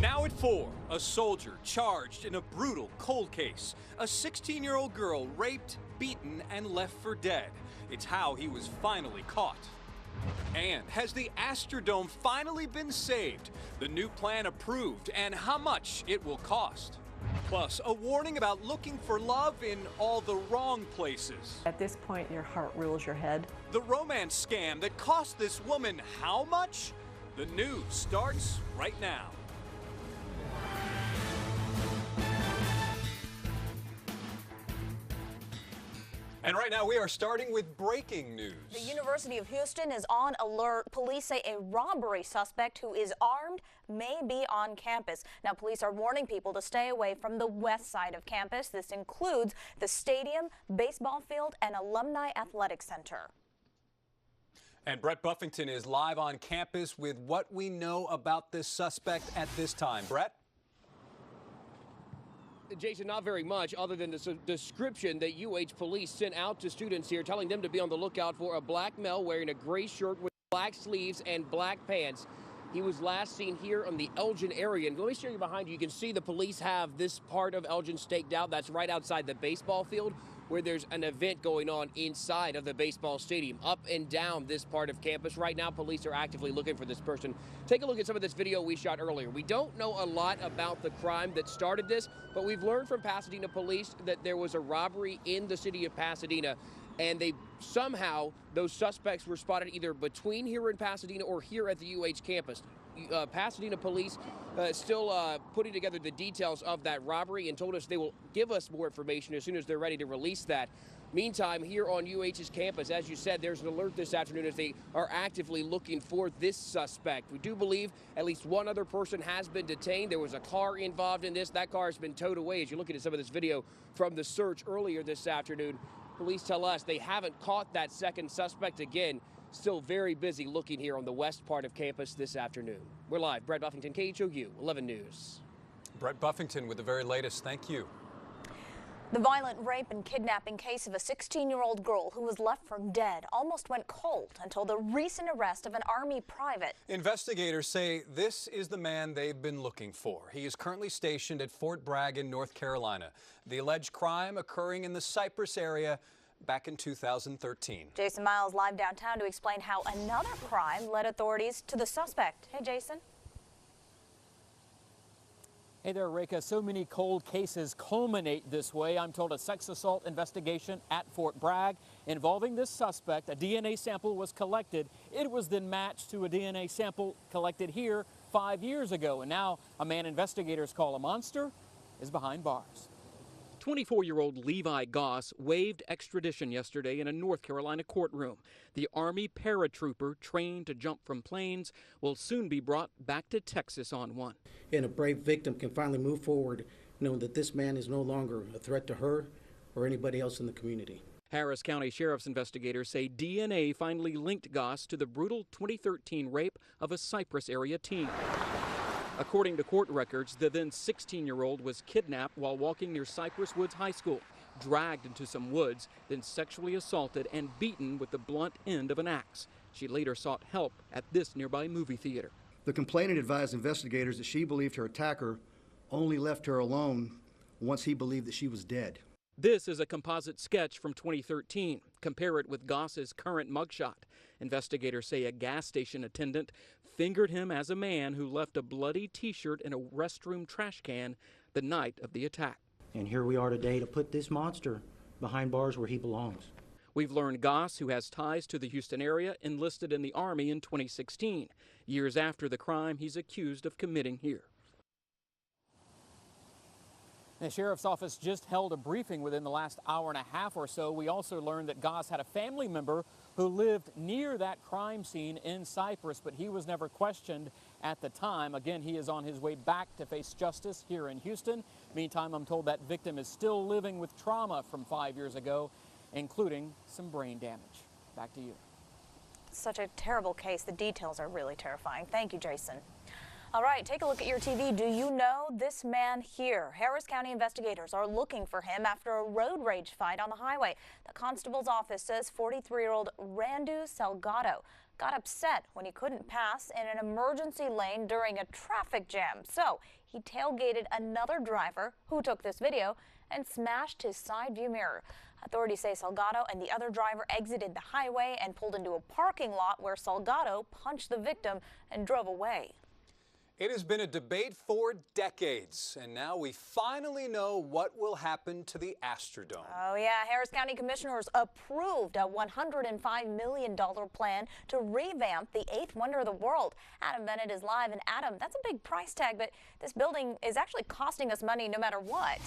Now at 4, a soldier charged in a brutal cold case. A 16-year-old girl raped, beaten, and left for dead. It's how he was finally caught. And has the Astrodome finally been saved? The new plan approved, and how much it will cost. Plus, a warning about looking for love in all the wrong places. At this point, your heart rules your head. The romance scam that cost this woman how much? The news starts right now. And right now we are starting with breaking news. The University of Houston is on alert. Police say a robbery suspect who is armed may be on campus. Now, police are warning people to stay away from the west side of campus. This includes the stadium, baseball field, and alumni athletic center. And Brett Buffington is live on campus with what we know about this suspect at this time. Brett? Jason, not very much other than the description that UH police sent out to students here, telling them to be on the lookout for a black male wearing a gray shirt with black sleeves and black pants. He was last seen here on the Elgin area. And let me show you behind you. You can see the police have this part of Elgin staked out. That's right outside the baseball field, where there's an event going on inside of the baseball stadium. Up and down this part of campus right now, police are actively looking for this person. Take a look at some of this video we shot earlier. We don't know a lot about the crime that started this, but we've learned from Pasadena police that there was a robbery in the city of Pasadena, and somehow those suspects were spotted either between here in Pasadena or here at the UH campus. Pasadena police still putting together the details of that robbery and told us they will give us more information as soon as they're ready to release that. Meantime, here on UH's campus, as you said, there's an alert this afternoon as they are actively looking for this suspect. We do believe at least one other person has been detained. There was a car involved in this. That car has been towed away as you're looking at some of this video from the search earlier this afternoon. Police tell us they haven't caught that second suspect. Again, still very busy looking here on the west part of campus this afternoon. We're live. Brett Buffington, KHOU 11 News. Brett Buffington with the very latest. Thank you. The violent rape and kidnapping case of a 16-year-old girl who was left for dead almost went cold until the recent arrest of an Army private. Investigators say this is the man they've been looking for. He is currently stationed at Fort Bragg in North Carolina. The alleged crime occurring in the Cypress area back in 2013. Jason Miles live downtown to explain how another crime led authorities to the suspect. Hey, Jason. Hey there, Reka. So many cold cases culminate this way. I'm told a sex assault investigation at Fort Bragg involving this suspect. A DNA sample was collected. It was then matched to a DNA sample collected here 5 years ago. And now a man investigators call a monster is behind bars. 24-year-old Levi Goss waived extradition yesterday in a North Carolina courtroom. The Army paratrooper trained to jump from planes will soon be brought back to Texas on one. And a brave victim can finally move forward knowing that this man is no longer a threat to her or anybody else in the community. Harris County Sheriff's investigators say DNA finally linked Goss to the brutal 2013 rape of a Cypress area teen. According to court records, the then 16-year-old was kidnapped while walking near Cypress Woods High School, dragged into some woods, then sexually assaulted and beaten with the blunt end of an axe. She later sought help at this nearby movie theater. The complainant advised investigators that she believed her attacker only left her alone once he believed that she was dead. This is a composite sketch from 2013. Compare it with Goss's current mugshot. Investigators say a gas station attendant fingered him as a man who left a bloody T-shirt in a restroom trash can the night of the attack. And here we are today to put this monster behind bars where he belongs. We've learned Goss, who has ties to the Houston area, enlisted in the Army in 2016. Years after the crime he's accused of committing here. The sheriff's office just held a briefing within the last hour and a half or so. We also learned that Goss had a family member who lived near that crime scene in Cypress, but he was never questioned at the time. Again, he is on his way back to face justice here in Houston. Meantime, I'm told that victim is still living with trauma from 5 years ago, including some brain damage. Back to you. Such a terrible case. The details are really terrifying. Thank you, Jason. All right, take a look at your TV. Do you know this man here? Harris County investigators are looking for him after a road rage fight on the highway. The constable's office says 43-year-old Randu Salgado got upset when he couldn't pass in an emergency lane during a traffic jam. So he tailgated another driver who took this video and smashed his side view mirror. Authorities say Salgado and the other driver exited the highway and pulled into a parking lot where Salgado punched the victim and drove away. It has been a debate for decades, and now we finally know what will happen to the Astrodome. Oh yeah, Harris County Commissioners approved a $105 million plan to revamp the 8th wonder of the world. Adam Bennett is live, and Adam, that's a big price tag, but this building is actually costing us money no matter what.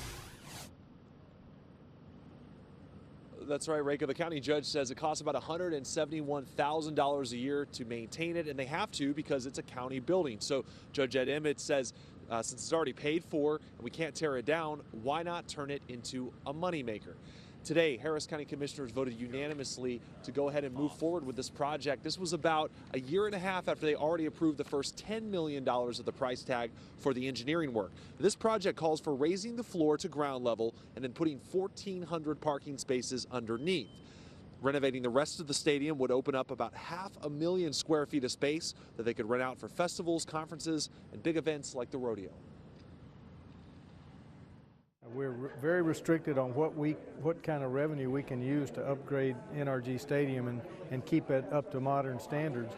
That's right, Reka. The county judge says it costs about $171,000 a year to maintain it, and they have to because it's a county building. So Judge Ed Emmett says since it's already paid for and we can't tear it down, why not turn it into a moneymaker? Today, Harris County Commissioners voted unanimously to go ahead and move forward with this project. This was about a year and a half after they already approved the first $10 million of the price tag for the engineering work. This project calls for raising the floor to ground level and then putting 1,400 parking spaces underneath. Renovating the rest of the stadium would open up about 500,000 square feet of space that they could rent out for festivals, conferences, and big events like the rodeo. We're very restricted on what kind of revenue we can use to upgrade NRG Stadium and keep it up to modern standards.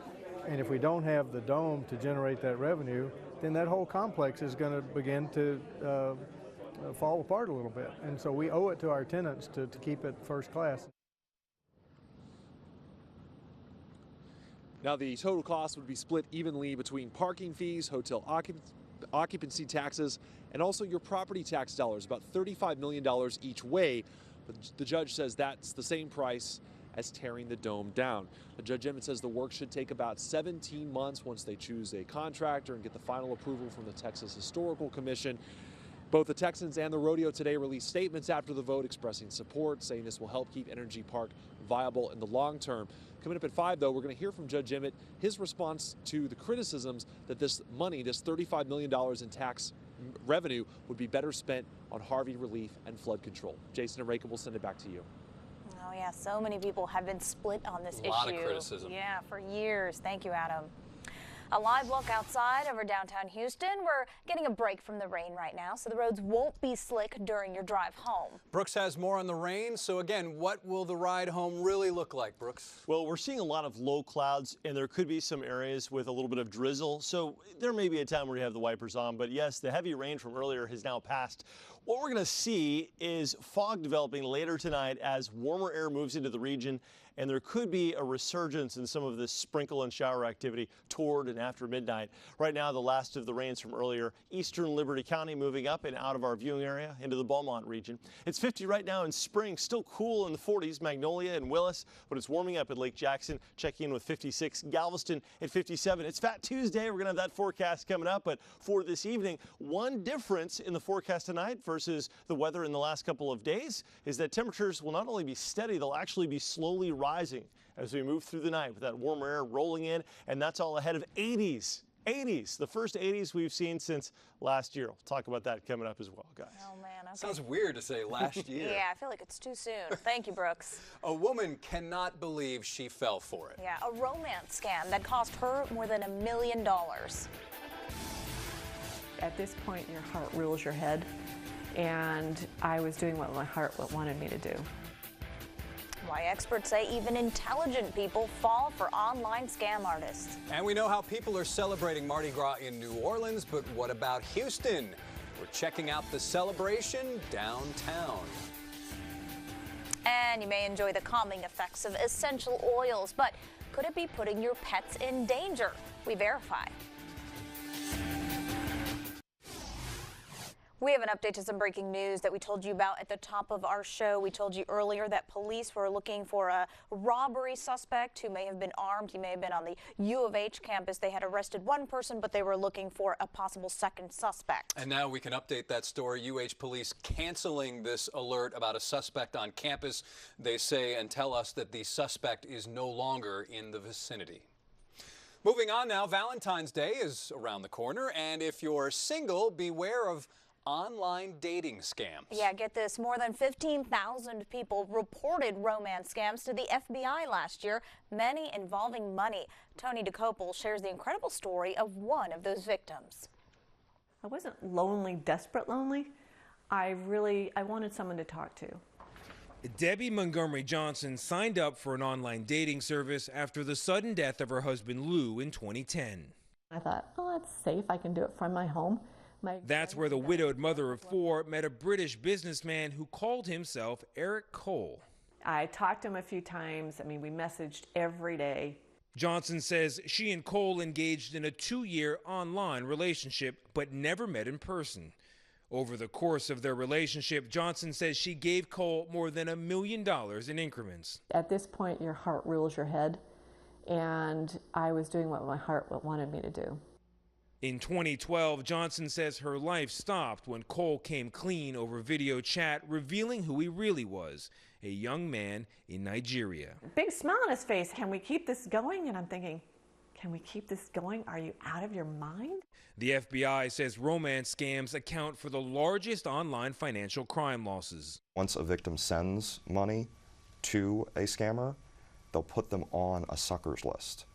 And if we don't have the dome to generate that revenue, then that whole complex is going to begin to fall apart a little bit. And so we owe it to our tenants to keep it first class. Now, the total cost would be split evenly between parking fees, hotel occupancy taxes, and also your property tax dollars, about $35 million each way. But the judge says that's the same price as tearing the dome down. Judge Emmett says the work should take about 17 months once they choose a contractor and get the final approval from the Texas Historical Commission. Both the Texans and the rodeo today released statements after the vote expressing support, saying this will help keep Energy Park viable in the long term. Coming up at 5, though, we're going to hear from Judge Emmett, his response to the criticisms that this money, this $35 million in tax revenue, would be better spent on Harvey relief and flood control. Jason and Rachel will send it back to you. Oh yeah, so many people have been split on this issue. A lot of criticism. Yeah, for years. Thank you, Adam. A live look outside over downtown Houston. We're getting a break from the rain right now, so the roads won't be slick during your drive home. Brooks has more on the rain. So again, what will the ride home really look like, Brooks? Well, we're seeing a lot of low clouds, and there could be some areas with a little bit of drizzle. So there may be a time where you have the wipers on, but yes, the heavy rain from earlier has now passed. What we're going to see is fog developing later tonight as warmer air moves into the region, and there could be a resurgence in some of this sprinkle and shower activity toward and after midnight. Right now, the last of the rains from earlier, eastern Liberty County moving up and out of our viewing area into the Beaumont region. It's 50 right now in Spring, still cool in the 40s, Magnolia and Willis, but it's warming up at Lake Jackson, checking in with 56, Galveston at 57. It's Fat Tuesday. We're going to have that forecast coming up, but for this evening, one difference in the forecast tonight versus the weather in the last couple of days is that temperatures will not only be steady, they'll actually be slowly rising as we move through the night with that warmer air rolling in, and that's all ahead of 80s. 80s, the first 80s we've seen since last year. We'll talk about that coming up as well, guys. Oh, man. Okay. Sounds weird to say last year. Yeah, I feel like it's too soon. Thank you, Brooks. A woman cannot believe she fell for it. Yeah, a romance scam that cost her more than $1 million. At this point, your heart rules your head, and I was doing what my heart wanted me to do. Why experts say even intelligent people fall for online scam artists. And we know how people are celebrating Mardi Gras in New Orleans, but what about Houston? We're checking out the celebration downtown. And you may enjoy the calming effects of essential oils, but could it be putting your pets in danger? We verify. We have an update to some breaking news that we told you about at the top of our show. We told you earlier that police were looking for a robbery suspect who may have been armed. He may have been on the U of H campus. They had arrested one person, but they were looking for a possible second suspect. And now we can update that story. UH police canceling this alert about a suspect on campus. They say and tell us that the suspect is no longer in the vicinity. Moving on now, Valentine's Day is around the corner, and if you're single, beware of online dating scams. Yeah, get this. More than 15,000 people reported romance scams to the FBI last year, many involving money. Tony DeCopel shares the incredible story of one of those victims. I wasn't lonely, desperate lonely. I wanted someone to talk to. Debbie Montgomery Johnson signed up for an online dating service after the sudden death of her husband Lou in 2010. I thought, oh, that's safe. I can do it from my home. That's where the widowed mother of four met a British businessman who called himself Eric Cole. I talked to him a few times. I mean, we messaged every day. Johnson says she and Cole engaged in a 2-year online relationship but never met in person. Over the course of their relationship, Johnson says she gave Cole more than $1 million in increments. At this point, your heart rules your head, and I was doing what my heart wanted me to do. In 2012, Johnson says her life stopped when Cole came clean over video chat, revealing who he really was, a young man in Nigeria. Big smile on his face. Can we keep this going? And I'm thinking, can we keep this going? Are you out of your mind? The FBI says romance scams account for the largest online financial crime losses. Once a victim sends money to a scammer, they'll put them on a suckers list.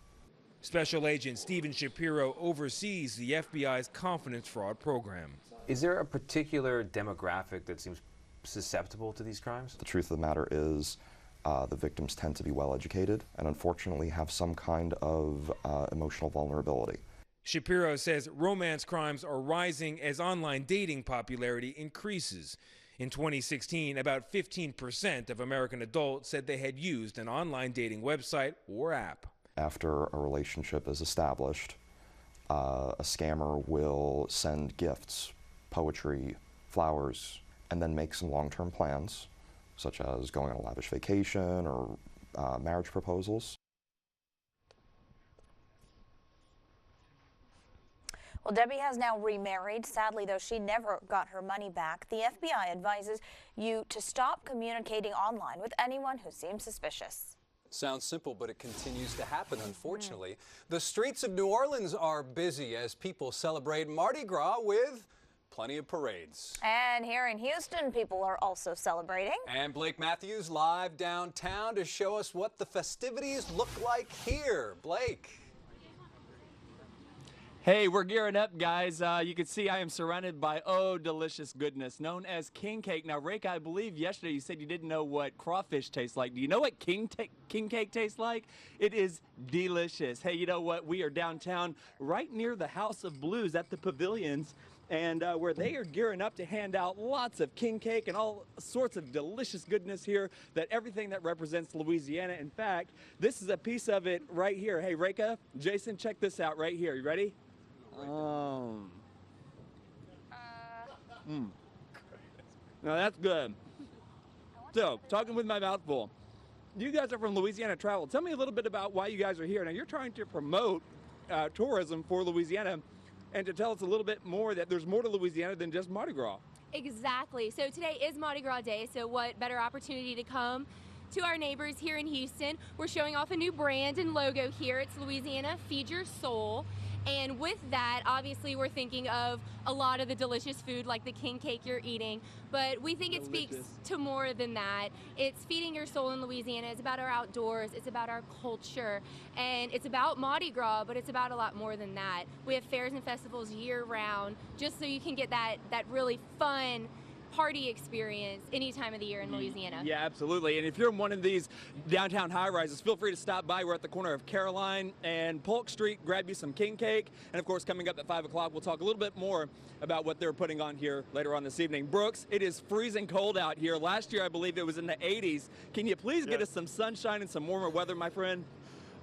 Special Agent Stephen Shapiro oversees the FBI's confidence fraud program. Is there a particular demographic that seems susceptible to these crimes? The truth of the matter is the victims tend to be well educated and unfortunately have some kind of emotional vulnerability. Shapiro says romance crimes are rising as online dating popularity increases. In 2016, about 15% of American adults said they had used an online dating website or app. After a relationship is established, a scammer will send gifts, poetry, flowers, and then make some long-term plans, such as going on a lavish vacation or marriage proposals. Well, Debbie has now remarried. Sadly, though, she never got her money back. The FBI advises you to stop communicating online with anyone who seems suspicious. Sounds simple, but it continues to happen, unfortunately. The streets of New Orleans are busy as people celebrate Mardi Gras with plenty of parades. And here in Houston, people are also celebrating. And Blake Matthews live downtown to show us what the festivities look like here. Blake. Hey, we're gearing up, guys. You can see I am surrounded by, oh, delicious goodness, known as king cake. Now, Rake, I believe yesterday you said you didn't know what crawfish tastes like. Do you know what king cake tastes like? It is delicious. Hey, you know what? We are downtown right near the House of Blues at the Pavilions, and where they are gearing up to hand out lots of king cake and all sorts of delicious goodness here, that everything that represents Louisiana. In fact, this is a piece of it right here. Hey, Reka, Jason, check this out right here. You ready? Now that's good. So, talking with my mouth full. You guys are from Louisiana Travel. Tell me a little bit about why you guys are here. Now, you're trying to promote tourism for Louisiana and to tell us a little bit more that there's more to Louisiana than just Mardi Gras. Exactly. So today is Mardi Gras Day, so what better opportunity to come to our neighbors here in Houston. We're showing off a new brand and logo here. It's Louisiana Feed Your Soul. And with that, obviously, we're thinking of a lot of the delicious food like the king cake you're eating, but we think it speaks to more than that. It's feeding your soul in Louisiana. It's about our outdoors. It's about our culture. And it's about Mardi Gras, but it's about a lot more than that. We have fairs and festivals year-round, just so you can get that really fun party experience any time of the year in Louisiana. Yeah, absolutely. And if you're in one of these downtown high-rises, feel free to stop by. We're at the corner of Caroline and Polk Street. Grab you some king cake. And of course, coming up at 5 o'clock, we'll talk a little bit more about what they're putting on here later on this evening. Brooks, it is freezing cold out here. Last year, I believe it was in the 80s. Can you please get us some sunshine and some warmer weather, my friend?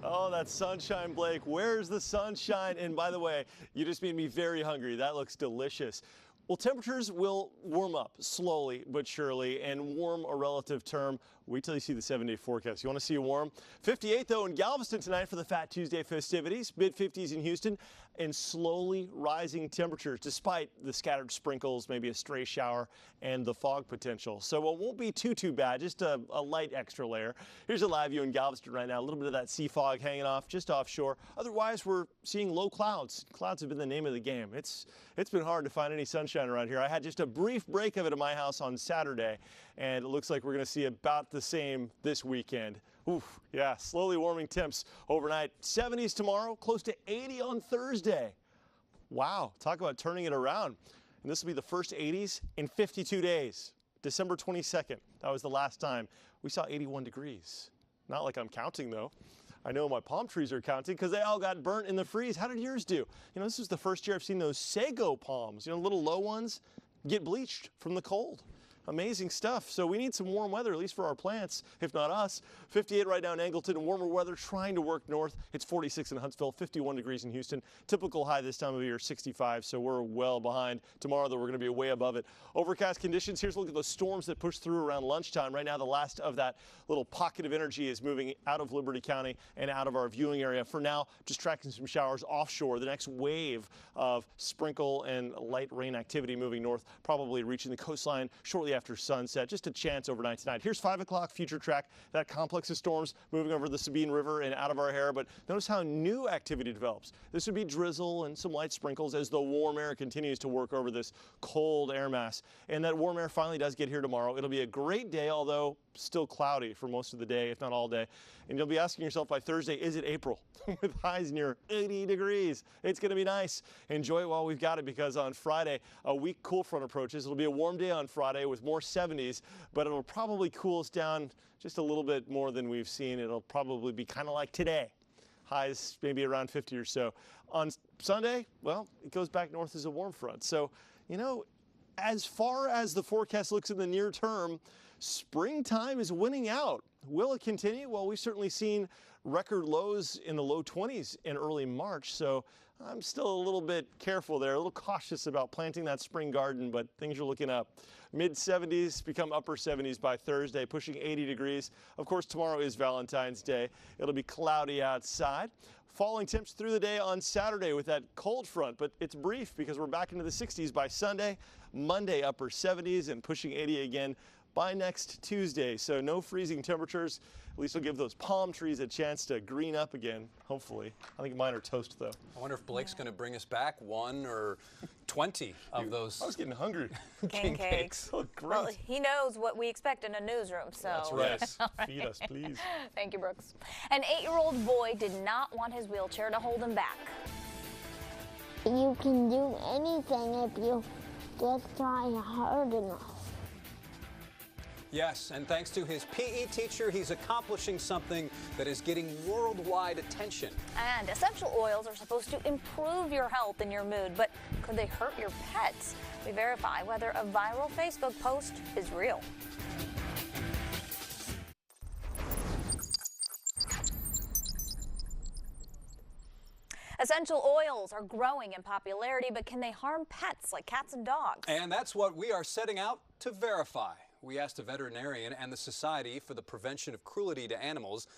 Oh, that sunshine, Blake. Where's the sunshine? And by the way, you just made me very hungry. That looks delicious. Well, temperatures will warm up slowly but surely, and warm a relative term. Wait till you see the 7-day forecast. You want to see a warm? 58, though, in Galveston tonight for the Fat Tuesday festivities. Mid-50s in Houston and slowly rising temperatures despite the scattered sprinkles, maybe a stray shower, and the fog potential. So it won't be too bad, just a light extra layer. Here's a live view in Galveston right now. A little bit of that sea fog hanging off just offshore. Otherwise, we're seeing low clouds. Clouds have been the name of the game. It's been hard to find any sunshine around here. I had just a brief break of it at my house on Saturday, and it looks like we're going to see about the same this weekend. Oof, yeah, slowly warming temps overnight. 70s tomorrow, close to 80 on Thursday. Wow, talk about turning it around. And this will be the first 80s in 52 days. December 22nd, that was the last time we saw 81 degrees. Not like I'm counting, though. I know my palm trees are counting because they all got burnt in the freeze. How did yours do? You know, this is the first year I've seen those sago palms, you know, little low ones, get bleached from the cold. Amazing stuff. So we need some warm weather, at least for our plants, if not us. 58 right now in Angleton, and warmer weather trying to work north. It's 46 in Huntsville, 51 degrees in Houston. Typical high this time of year, 65, so we're well behind. Tomorrow, though, we're going to be way above it. Overcast conditions. Here's a look at those storms that push through around lunchtime. Right now, the last of that little pocket of energy is moving out of Liberty County and out of our viewing area. For now, just tracking some showers offshore. The next wave of sprinkle and light rain activity moving north, probably reaching the coastline shortly after sunset. Just a chance overnight tonight. Here's 5 o'clock future track. That complex of storms moving over the Sabine River and out of our hair, but notice how new activity develops. This would be drizzle and some light sprinkles as the warm air continues to work over this cold air mass. And that warm air finally does get here tomorrow. It'll be a great day, although still cloudy for most of the day, if not all day. And you'll be asking yourself by Thursday, is it April? With highs near 80 degrees. It's going to be nice. Enjoy it while we've got it, because on Friday, a weak cool front approaches. It'll be a warm day on Friday with more 70s, but it'll probably cool us down just a little bit more than we've seen. It'll probably be kind of like today. Highs maybe around 50 or so. On Sunday, well, it goes back north as a warm front. So, you know, as far as the forecast looks in the near term, springtime is winning out. Will it continue? Well, we've certainly seen record lows in the low 20s in early March, so I'm still a little bit careful there, a little cautious about planting that spring garden, but things are looking up. Mid-70s become upper 70s by Thursday, pushing 80 degrees. Of course, tomorrow is Valentine's Day. It'll be cloudy outside. Falling temps through the day on Saturday with that cold front, but it's brief because we're back into the 60s by Sunday. Monday, upper 70s and pushing 80 again by next Tuesday. So no freezing temperatures. At least we'll give those palm trees a chance to green up again, hopefully. I think mine are toast, though. I wonder if Blake's going to bring us back 1 or 20 of those. I was getting hungry. King cakes. Oh, great. Well, he knows what we expect in a newsroom, so. That's right. Right. Feed us, please. Thank you, Brooks. An 8-year-old boy did not want his wheelchair to hold him back. You can do anything if you just try hard enough. Yes, and thanks to his PE teacher, he's accomplishing something that is getting worldwide attention. And essential oils are supposed to improve your health and your mood, but could they hurt your pets? We verify whether a viral Facebook post is real. Essential oils are growing in popularity, but can they harm pets like cats and dogs? And that's what we are setting out to verify. We asked a veterinarian and the Society for the Prevention of Cruelty to Animals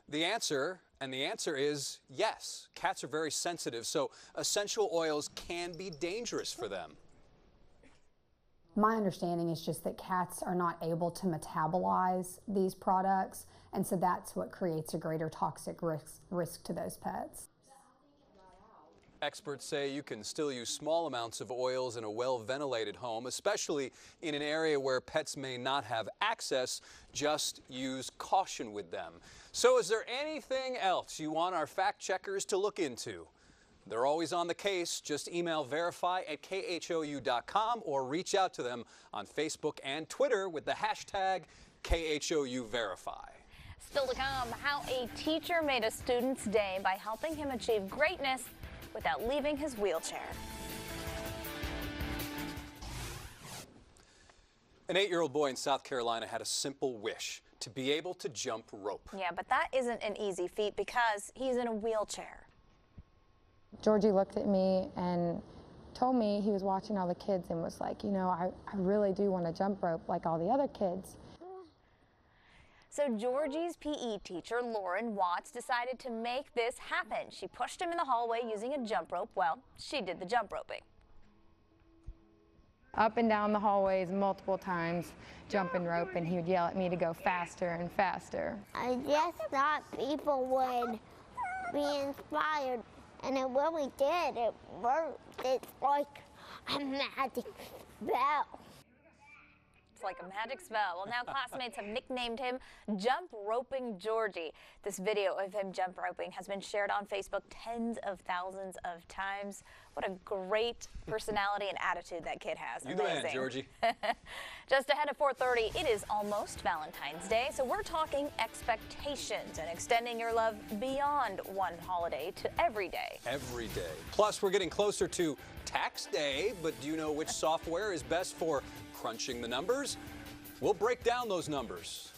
the answer is yes. Cats are very sensitive, so essential oils can be dangerous for them. My understanding is just that cats are not able to metabolize these products, and so that's what creates a greater toxic risk to those pets. Experts say you can still use small amounts of oils in a well-ventilated home, especially in an area where pets may not have access. Just use caution with them. So is there anything else you want our fact checkers to look into? They're always on the case. Just email verify@khou.com or reach out to them on Facebook and Twitter with the hashtag KHOUverify. Still to come, how a teacher made a student's day by helping him achieve greatness without leaving his wheelchair. An 8-year-old boy in South Carolina had a simple wish: to be able to jump rope. Yeah, but that isn't an easy feat because he's in a wheelchair. Georgie looked at me and told me he was watching all the kids and was like, you know, I really do want to jump rope like all the other kids. So Georgie's PE teacher, Lauren Watts, decided to make this happen. She pushed him in the hallway using a jump rope. Well, she did the jump roping. Up and down the hallways multiple times, jumping rope, and he would yell at me to go faster and faster. I just thought people would be inspired, and it really did. It worked. It's like a magic spell. It's like a magic spell. Well, now classmates have nicknamed him Jump Roping Georgie. This video of him jump roping has been shared on Facebook tens of thousands of times. What a great personality and attitude that kid has. You the man, Georgie. Just ahead of 4:30, it is almost Valentine's Day, so we're talking expectations and extending your love beyond one holiday to every day. Every day. Plus, we're getting closer to tax day, but do you know which software is best for crunching the numbers? We'll break down those numbers